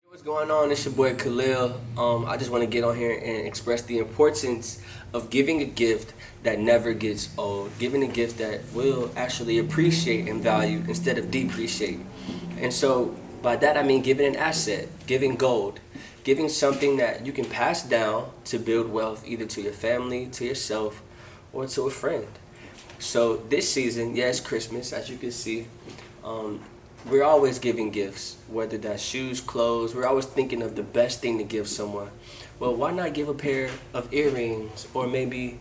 What's going on? It's your boy Khalil. I just want to get on here and express the importance of giving a gift that never gets old, giving a gift that will actually appreciate and value instead of depreciate. And so by that I mean giving an asset, giving gold, giving something that you can pass down to build wealth either to your family, to yourself, or to a friend. So this season, yeah, it's Christmas, as you can see. Um, we're always giving gifts, whether that's shoes, clothes. We're always thinking of the best thing to give someone. Well, why not give a pair of earrings, or maybe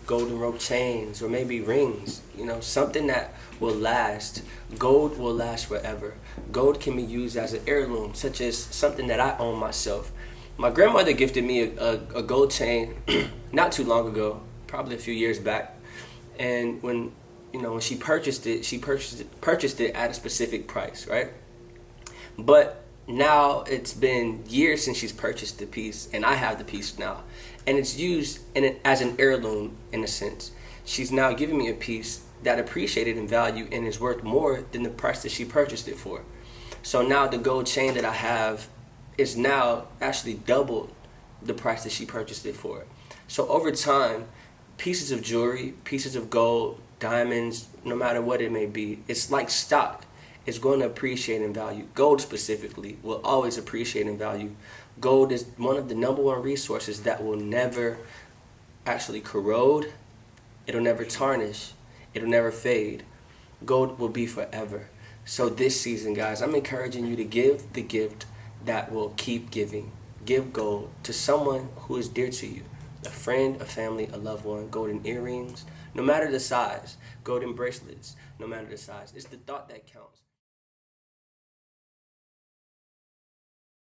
golden rope chains, or maybe rings? You know, something that will last. Gold will last forever. Gold can be used as an heirloom, such as something that I own myself. My grandmother gifted me a gold chain not too long ago, probably a few years back. And when she purchased it, she purchased it at a specific price, right? But now it's been years since she's purchased the piece, and I have the piece now, and it's used as an heirloom in a sense. She's now giving me a piece that appreciated in value and is worth more than the price that she purchased it for. So now the gold chain that I have is now actually doubled the price that she purchased it for. So over time, pieces of jewelry, pieces of gold, diamonds, no matter what it may be, it's like stock. It's going to appreciate in value. Gold specifically will always appreciate in value. Gold is one of the number one resources that will never actually corrode. It'll never tarnish. It'll never fade. Gold will be forever. So this season, guys, I'm encouraging you to give the gift that will keep giving. Give gold to someone who is dear to you. A friend, a family, a loved one. Golden earrings, no matter the size. Golden bracelets, no matter the size. It's the thought that counts.